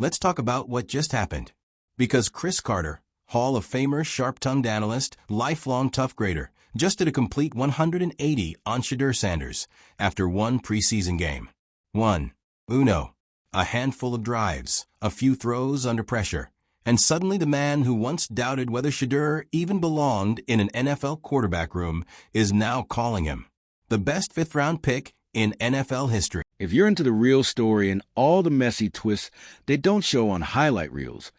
Let's talk about what just happened. Because Cris Carter, Hall of Famer, sharp-tongued analyst, lifelong tough grader, just did a complete 180 on Shedeur Sanders after one preseason game. 1. Uno. A handful of drives, a few throws under pressure, and suddenly the man who once doubted whether Shedeur even belonged in an NFL quarterback room is now calling him the best fifth-round pick in NFL history. If you're into the real story and all the messy twists they don't show on highlight reels,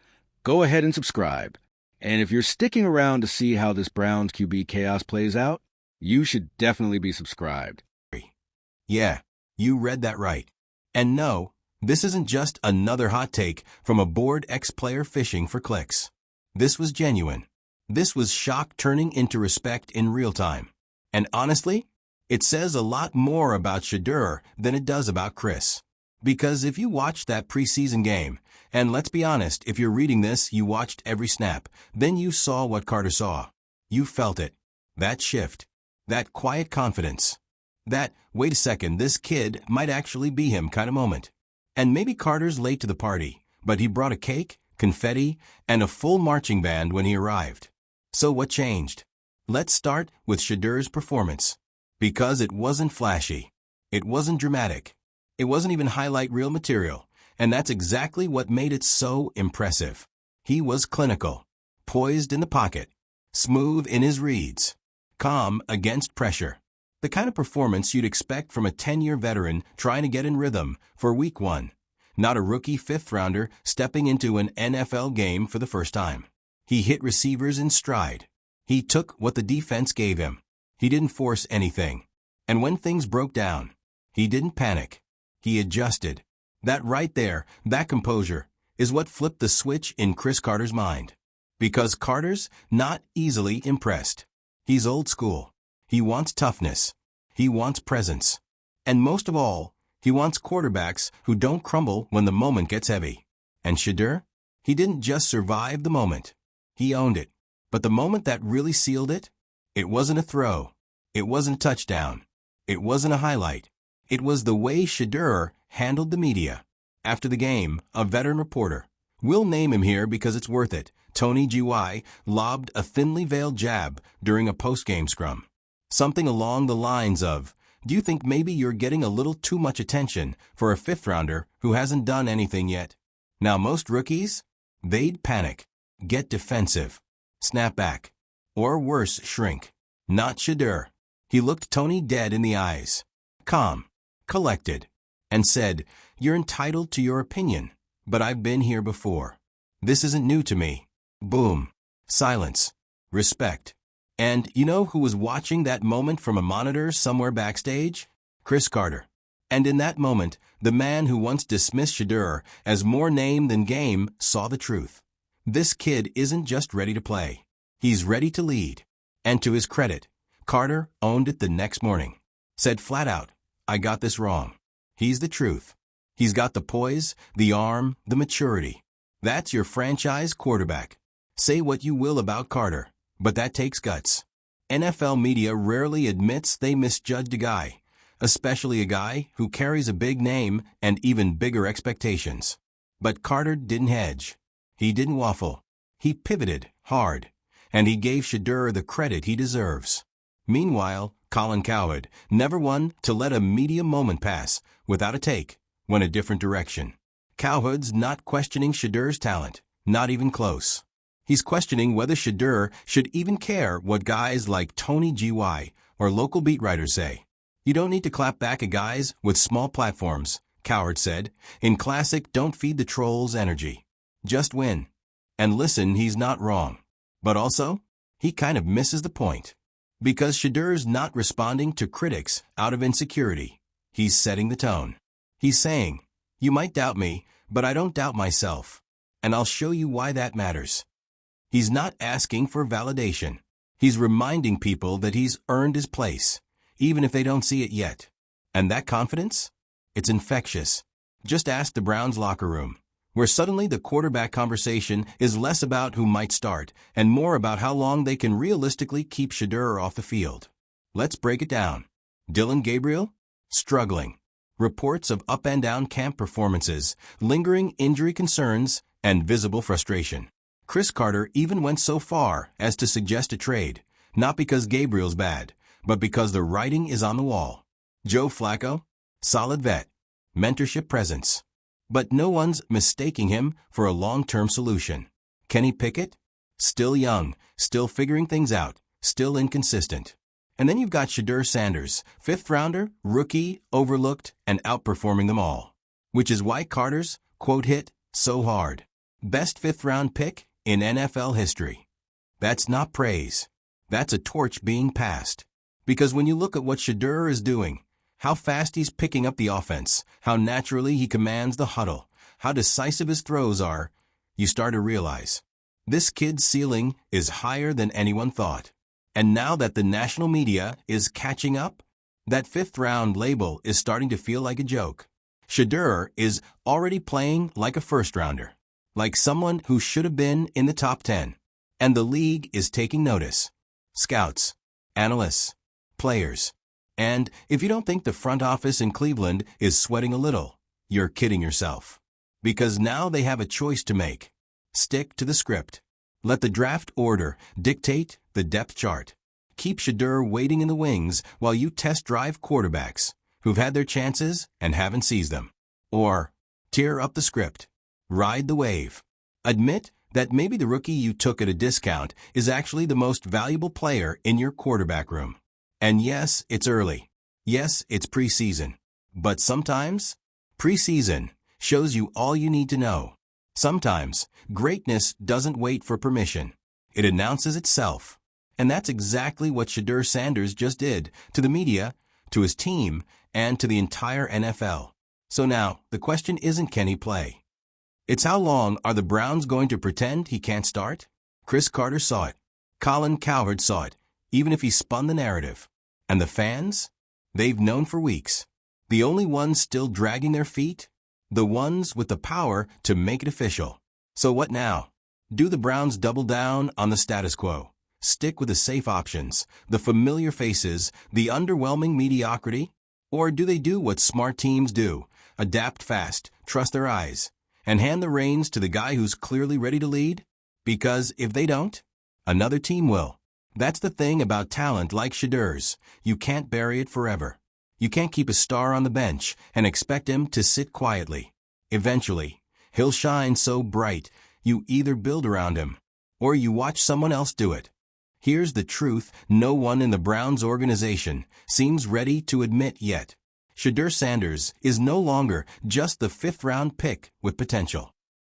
go ahead and subscribe. And if you're sticking around to see how this Browns QB chaos plays out, you should definitely be subscribed. Yeah, you read that right. And no, this isn't just another hot take from a bored ex-player fishing for clicks. This was genuine. This was shock turning into respect in real time. And honestly, it says a lot more about Shedeur than it does about Cris. Because if you watched that preseason game, and let's be honest, if you're reading this, you watched every snap, then you saw what Carter saw. You felt it. That shift. That quiet confidence. That, wait a second, this kid might actually be him kind of moment. And maybe Carter's late to the party, but he brought a cake, confetti, and a full marching band when he arrived. So what changed? Let's start with Shedeur's performance. Because it wasn't flashy. It wasn't dramatic. It wasn't even highlight reel material, and that's exactly what made it so impressive. He was clinical, poised in the pocket, smooth in his reads, calm against pressure. The kind of performance you'd expect from a 10-year veteran trying to get in rhythm for week 1, not a rookie fifth-rounder stepping into an NFL game for the first time. He hit receivers in stride. He took what the defense gave him. He didn't force anything. And when things broke down, he didn't panic. He adjusted. That right there, that composure, is what flipped the switch in Cris Carter's mind. Because Carter's not easily impressed. He's old school. He wants toughness. He wants presence. And most of all, he wants quarterbacks who don't crumble when the moment gets heavy. And Shedeur? He didn't just survive the moment. He owned it. But the moment that really sealed it? It wasn't a throw. It wasn't a touchdown. It wasn't a highlight. It was the way Shedeur handled the media. After the game, a veteran reporter, we'll name him here because it's worth it, Tony G.Y., lobbed a thinly veiled jab during a post-game scrum. Something along the lines of, do you think maybe you're getting a little too much attention for a fifth-rounder who hasn't done anything yet? Now most rookies, they'd panic, get defensive, snap back, or worse, shrink. Not Shedeur. He looked Tony dead in the eyes, calm, collected, and said, you're entitled to your opinion, but I've been here before. This isn't new to me. Boom. Silence. Respect. And you know who was watching that moment from a monitor somewhere backstage? Cris Carter. And in that moment, the man who once dismissed Shedeur as more name than game saw the truth. This kid isn't just ready to play. He's ready to lead. And to his credit, Carter owned it the next morning. Said flat out, I got this wrong. He's the truth. He's got the poise, the arm, the maturity. That's your franchise quarterback. Say what you will about Carter, but that takes guts. NFL media rarely admits they misjudged a guy, especially a guy who carries a big name and even bigger expectations. But Carter didn't hedge. He didn't waffle. He pivoted hard, and he gave Shedeur the credit he deserves. Meanwhile, Colin Cowherd never one to let a media moment pass without a take, went a different direction. Cowherd's not questioning Shedeur's talent, not even close. He's questioning whether Shedeur should even care what guys like Tony G.Y. or local beat writers say. You don't need to clap back at guys with small platforms, Cowherd said, in classic don't feed the trolls energy. Just win. And listen, he's not wrong. But also, he kind of misses the point. Because Shedeur's not responding to critics out of insecurity. He's setting the tone. He's saying, you might doubt me, but I don't doubt myself. And I'll show you why that matters. He's not asking for validation. He's reminding people that he's earned his place, even if they don't see it yet. And that confidence? It's infectious. Just ask the Browns locker room, where suddenly the quarterback conversation is less about who might start and more about how long they can realistically keep Shedeur off the field. Let's break it down. Dillon Gabriel? Struggling. reports of up and down camp performances, lingering injury concerns, and visible frustration. Cris Carter even went so far as to suggest a trade, not because Gabriel's bad, but because the writing is on the wall. Joe Flacco? Solid vet. Mentorship presence. But no one's mistaking him for a long-term solution. Kenny Pickett? Still young, still figuring things out, still inconsistent. And then you've got Shedeur Sanders, fifth-rounder, rookie, overlooked, and outperforming them all. Which is why Carter's quote hit so hard. Best fifth-round pick in NFL history. That's not praise. That's a torch being passed. Because when you look at what Shedeur is doing, how fast he's picking up the offense, how naturally he commands the huddle, how decisive his throws are, you start to realize this kid's ceiling is higher than anyone thought. And now that the national media is catching up, that fifth-round label is starting to feel like a joke. Shedeur is already playing like a first-rounder, like someone who should have been in the top 10. And the league is taking notice. Scouts, analysts, players. And if you don't think the front office in Cleveland is sweating a little, you're kidding yourself. Because now they have a choice to make. Stick to the script. Let the draft order dictate the depth chart. Keep Shedeur waiting in the wings while you test drive quarterbacks who've had their chances and haven't seized them. Or tear up the script. Ride the wave. Admit that maybe the rookie you took at a discount is actually the most valuable player in your quarterback room. And yes, it's early. Yes, it's preseason. But sometimes, preseason shows you all you need to know. Sometimes, greatness doesn't wait for permission. It announces itself. And that's exactly what Shedeur Sanders just did to the media, to his team, and to the entire NFL. So now, the question isn't can he play? It's how long are the Browns going to pretend he can't start? Cris Carter saw it. Colin Cowherd saw it, even if he spun the narrative. And the fans? They've known for weeks. The only ones still dragging their feet? The ones with the power to make it official. So what now? Do the Browns double down on the status quo? Stick with the safe options, the familiar faces, the underwhelming mediocrity? Or do they do what smart teams do? Adapt fast, trust their eyes, and hand the reins to the guy who's clearly ready to lead? Because if they don't, another team will. That's the thing about talent like Shedeur's. You can't bury it forever. You can't keep a star on the bench and expect him to sit quietly. Eventually, he'll shine so bright, you either build around him, or you watch someone else do it. Here's the truth no one in the Browns organization seems ready to admit yet. Shedeur Sanders is no longer just the fifth-round pick with potential.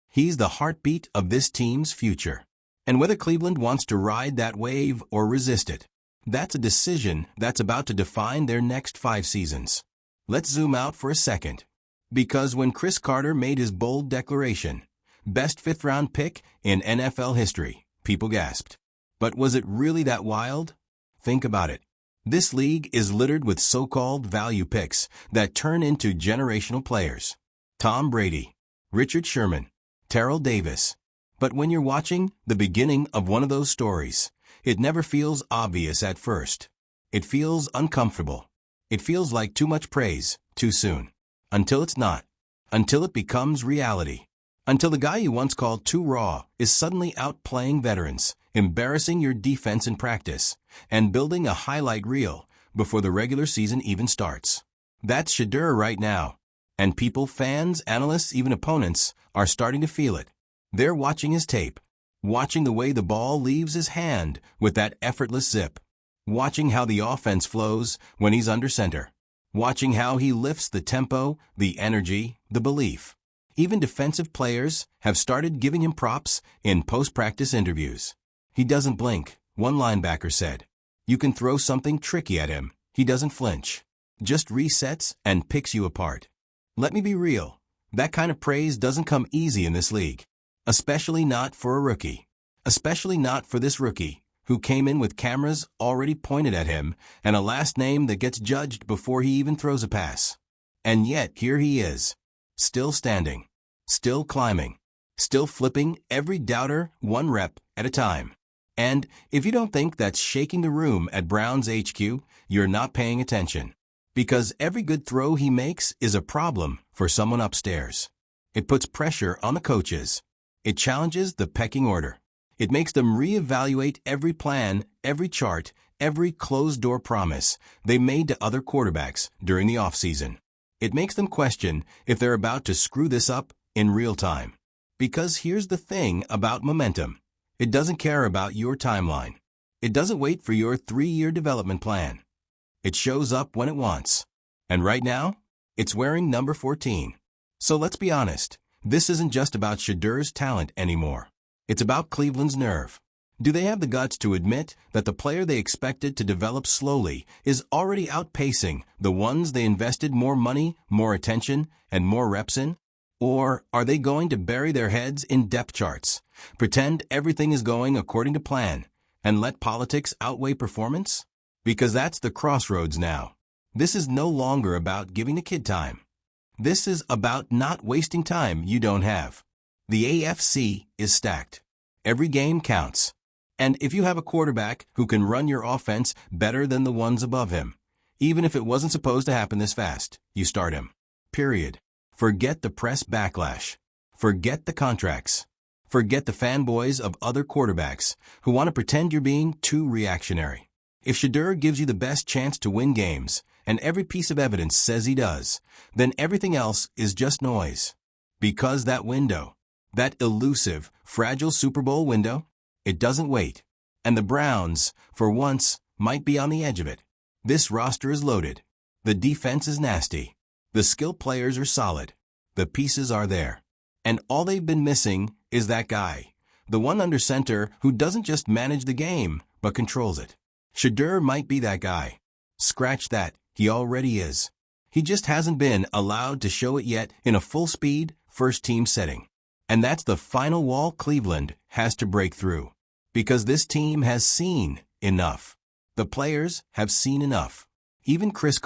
He's the heartbeat of this team's future. And whether Cleveland wants to ride that wave or resist it, that's a decision that's about to define their next 5 seasons. Let's zoom out for a second. Because when Cris Carter made his bold declaration, best fifth-round pick in NFL history, people gasped. But was it really that wild? Think about it. This league is littered with so-called value picks that turn into generational players. Tom Brady, Richard Sherman, Terrell Davis. But when you're watching the beginning of one of those stories, it never feels obvious at first. It feels uncomfortable. It feels like too much praise, too soon. Until it's not. Until it becomes reality. Until the guy you once called too raw is suddenly out playing veterans, embarrassing your defense in practice, and building a highlight reel before the regular season even starts. That's Shedeur right now. And people, fans, analysts, even opponents, are starting to feel it. They're watching his tape, watching the way the ball leaves his hand with that effortless zip, watching how the offense flows when he's under center, watching how he lifts the tempo, the energy, the belief. Even defensive players have started giving him props in post-practice interviews. He doesn't blink, one linebacker said. You can throw something tricky at him. He doesn't flinch. Just resets and picks you apart. Let me be real. That kind of praise doesn't come easy in this league. Especially not for a rookie. Especially not for this rookie, who came in with cameras already pointed at him and a last name that gets judged before he even throws a pass. And yet, here he is. Still standing. Still climbing. Still flipping every doubter one rep at a time. And if you don't think that's shaking the room at Browns HQ, you're not paying attention. Because every good throw he makes is a problem for someone upstairs. It puts pressure on the coaches. It challenges the pecking order. It makes them reevaluate every plan, every chart, every closed-door promise they made to other quarterbacks during the offseason. It makes them question if they're about to screw this up in real time. Because here's the thing about momentum. It doesn't care about your timeline. It doesn't wait for your 3-year development plan. It shows up when it wants. And right now, it's wearing number 14. So let's be honest, this isn't just about Shedeur's talent anymore. It's about Cleveland's nerve. Do they have the guts to admit that the player they expected to develop slowly is already outpacing the ones they invested more money, more attention, and more reps in? Or are they going to bury their heads in depth charts, pretend everything is going according to plan, and let politics outweigh performance? Because that's the crossroads now. This is no longer about giving the kid time. This is about not wasting time you don't have. The AFC is stacked. Every game counts. And if you have a quarterback who can run your offense better than the ones above him, even if it wasn't supposed to happen this fast, you start him. Period. Forget the press backlash. Forget the contracts. Forget the fanboys of other quarterbacks who want to pretend you're being too reactionary. If Shedeur gives you the best chance to win games, and every piece of evidence says he does, then everything else is just noise. Because that window, that elusive, fragile Super Bowl window, it doesn't wait. And the Browns, for once, might be on the edge of it. This roster is loaded. The defense is nasty. The skill players are solid. The pieces are there. And all they've been missing is that guy, the one under center who doesn't just manage the game, but controls it. Shedeur might be that guy. Scratch that, he already is. He just hasn't been allowed to show it yet in a full-speed, first-team setting. And that's the final wall Cleveland has to break through. Because this team has seen enough. The players have seen enough. Even Cris,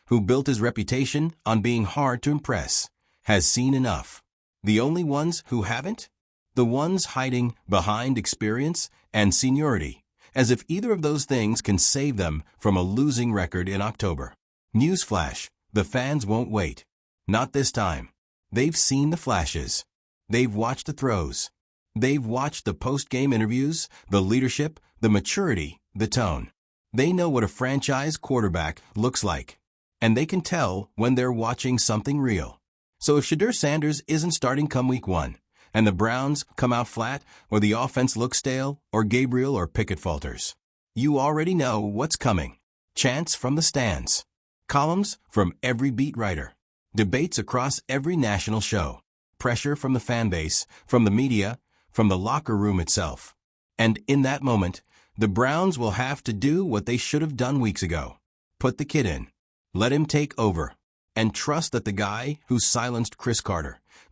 who built his reputation on being hard to impress, has seen enough. The only ones who haven't? The ones hiding behind experience and seniority, as if either of those things can save them from a losing record in October. Newsflash, the fans won't wait. Not this time. They've seen the flashes. They've watched the throws. They've watched the post-game interviews, the leadership, the maturity, the tone. They know what a franchise quarterback looks like. And they can tell when they're watching something real. So if Shedeur Sanders isn't starting come week 1, and the Browns come out flat, or the offense looks stale, or Gabriel or Pickett falters, you already know what's coming. Chants from the stands. Columns from every beat writer. Debates across every national show. Pressure from the fan base, from the media, from the locker room itself. And in that moment, the Browns will have to do what they should have done weeks ago. Put the kid in. Let him take over. And trust that the guy who silenced Cris,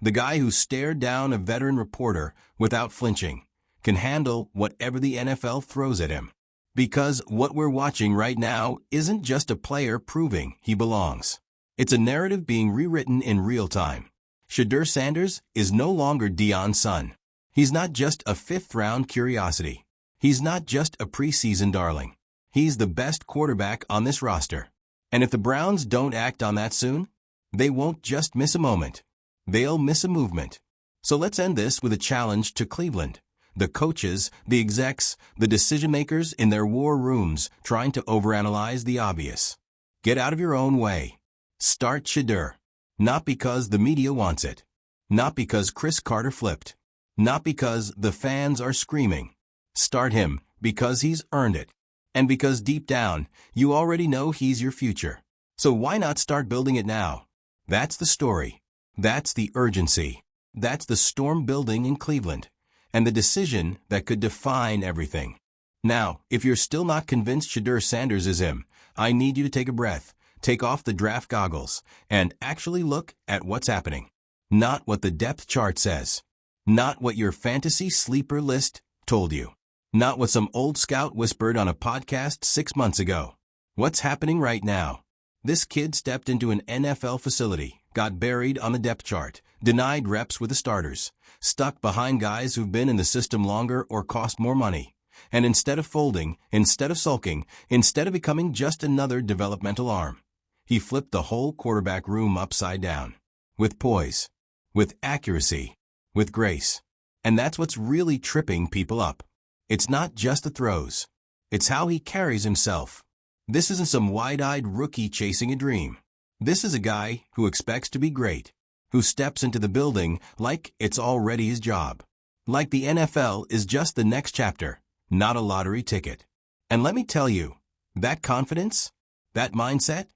the guy who stared down a veteran reporter without flinching, can handle whatever the NFL throws at him. Because what we're watching right now isn't just a player proving he belongs. It's a narrative being rewritten in real time. Shedeur Sanders is no longer Deion's son. He's not just a fifth-round curiosity. He's not just a preseason darling. He's the best quarterback on this roster. And if the Browns don't act on that soon, they won't just miss a moment. They'll miss a movement. So let's end this with a challenge to Cleveland. The coaches, the execs, the decision-makers in their war rooms trying to overanalyze the obvious. Get out of your own way. Start Shedeur. Not because the media wants it. Not because Cris flipped. Not because the fans are screaming. Start him because he's earned it. And because deep down, you already know he's your future. So why not start building it now? That's the story. That's the urgency. That's the storm building in Cleveland. And the decision that could define everything. Now, if you're still not convinced Shedeur Sanders is him, I need you to take a breath, take off the draft goggles, and actually look at what's happening. Not what the depth chart says. Not what your fantasy sleeper list told you. Not what some old scout whispered on a podcast 6 months ago. What's happening right now? This kid stepped into an NFL facility, got buried on the depth chart, denied reps with the starters, stuck behind guys who've been in the system longer or cost more money. And instead of folding, instead of sulking, instead of becoming just another developmental arm, He flipped the whole quarterback room upside down. With poise. With accuracy. With grace. And that's what's really tripping people up. It's not just the throws. It's how he carries himself. This isn't some wide-eyed rookie chasing a dream. This is a guy who expects to be great, who steps into the building like it's already his job. Like the NFL is just the next chapter, not a lottery ticket. And let me tell you, that confidence, that mindset,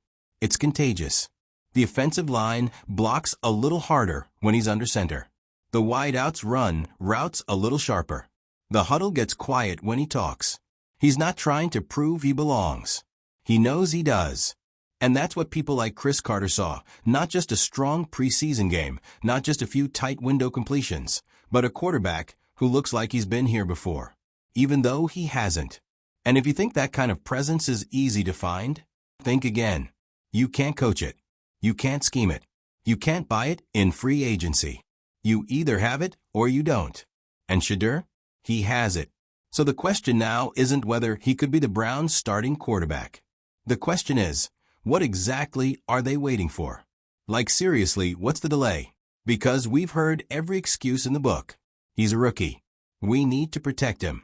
it's contagious. The offensive line blocks a little harder when he's under center. The wideouts run routes a little sharper. The huddle gets quiet when he talks. He's not trying to prove he belongs. He knows he does. And that's what people like Cris Carter saw, not just a strong preseason game, not just a few tight window completions, but a quarterback who looks like he's been here before, even though he hasn't. And if you think that kind of presence is easy to find, think again. You can't coach it. You can't scheme it. You can't buy it in free agency. You either have it or you don't. And Shedeur? He has it. So the question now isn't whether he could be the Browns' starting quarterback. The question is, what exactly are they waiting for? Like seriously, what's the delay? Because we've heard every excuse in the book. He's a rookie. We need to protect him.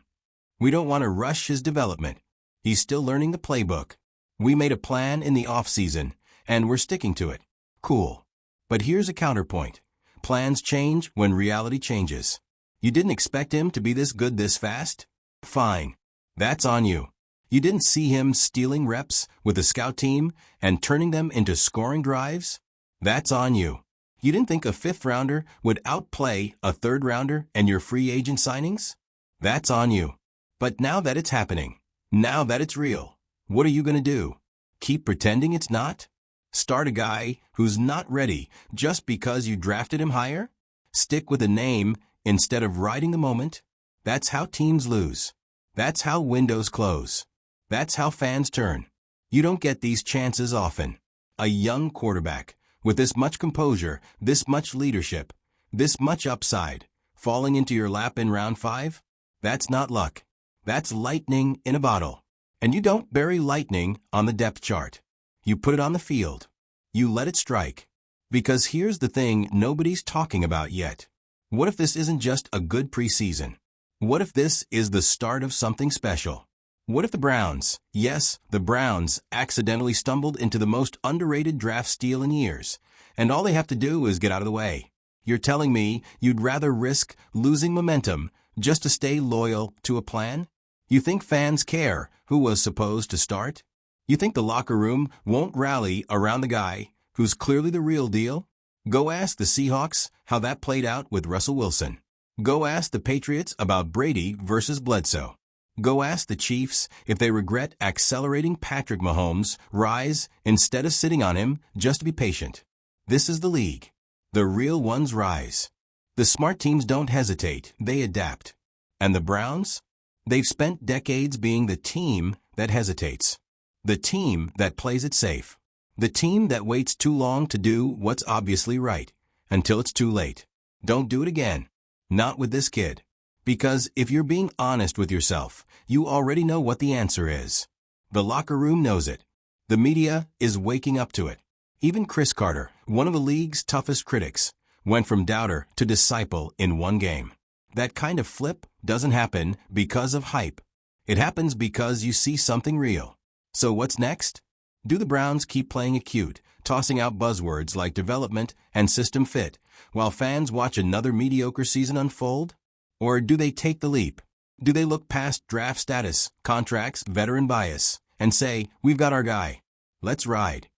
We don't want to rush his development. He's still learning the playbook. We made a plan in the offseason, and we're sticking to it. Cool. But here's a counterpoint. Plans change when reality changes. You didn't expect him to be this good this fast? Fine. That's on you. You didn't see him stealing reps with the scout team and turning them into scoring drives? That's on you. You didn't think a fifth-rounder would outplay a third-rounder and your free agent signings? That's on you. But now that it's happening, now that it's real, what are you going to do? Keep pretending it's not? Start a guy who's not ready just because you drafted him higher? Stick with a name instead of riding the moment? That's how teams lose. That's how windows close. That's how fans turn. You don't get these chances often. A young quarterback with this much composure, this much leadership, this much upside, falling into your lap in round 5? That's not luck. That's lightning in a bottle. And you don't bury lightning on the depth chart. You put it on the field. You let it strike. Because here's the thing nobody's talking about yet. What if this isn't just a good preseason? What if this is the start of something special? What if the Browns, yes, the Browns, accidentally stumbled into the most underrated draft steal in years, and all they have to do is get out of the way? You're telling me you'd rather risk losing momentum just to stay loyal to a plan? You think fans care who was supposed to start? You think the locker room won't rally around the guy who's clearly the real deal? Go ask the Seahawks how that played out with Russell Wilson. Go ask the Patriots about Brady versus Bledsoe. Go ask the Chiefs if they regret accelerating Patrick Mahomes' rise instead of sitting on him just to be patient. This is the league. The real ones rise. The smart teams don't hesitate, they adapt. And the Browns? They've spent decades being the team that hesitates. The team that plays it safe. The team that waits too long to do what's obviously right, until it's too late. Don't do it again. Not with this kid. Because if you're being honest with yourself, you already know what the answer is. The locker room knows it. The media is waking up to it. Even Cris Carter, one of the league's toughest critics, went from doubter to disciple in one game. That kind of flip doesn't happen because of hype. It happens because you see something real. So what's next? Do the Browns keep playing it cute, tossing out buzzwords like development and system fit, while fans watch another mediocre season unfold? Or do they take the leap? Do they look past draft status, contracts, veteran bias, and say, we've got our guy. Let's ride.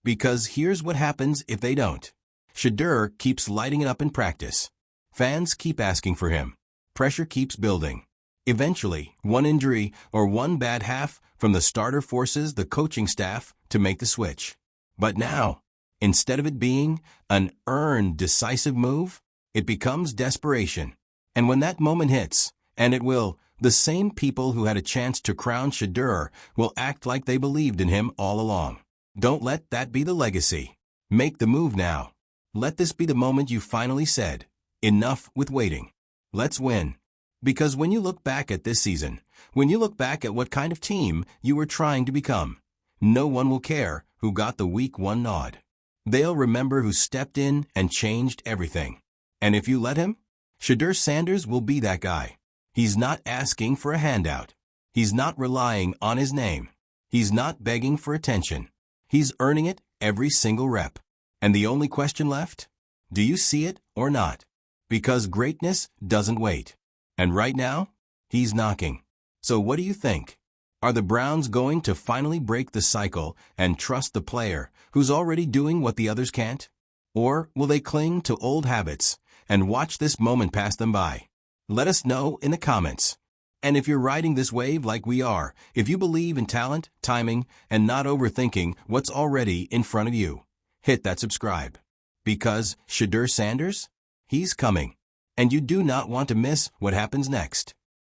Because here's what happens if they don't. Shedeur keeps lighting it up in practice. Fans keep asking for him. Pressure keeps building. Eventually, one injury or one bad half from the starter forces the coaching staff to make the switch. But now, instead of it being an earned, decisive move, it becomes desperation. And when that moment hits, and it will, the same people who had a chance to crown Shedeur will act like they believed in him all along. Don't let that be the legacy. Make the move now. Let this be the moment you finally said, enough with waiting. Let's win. Because when you look back at this season, when you look back at what kind of team you were trying to become, no one will care who who got the week 1 nod. They'll remember who stepped in and changed everything. And if you let him, Shedeur Sanders will be that guy. He's not asking for a handout. He's not relying on his name. He's not begging for attention. He's earning it every single rep. And the only question left? Do you see it or not? Because greatness doesn't wait. And right now, he's knocking. So what do you think? Are the Browns going to finally break the cycle and trust the player who's already doing what the others can't? Or will they cling to old habits and watch this moment pass them by? Let us know in the comments. And if you're riding this wave like we are, if you believe in talent, timing, and not overthinking what's already in front of you, hit that subscribe. Because Shedeur Sanders, he's coming. And you do not want to miss what happens next.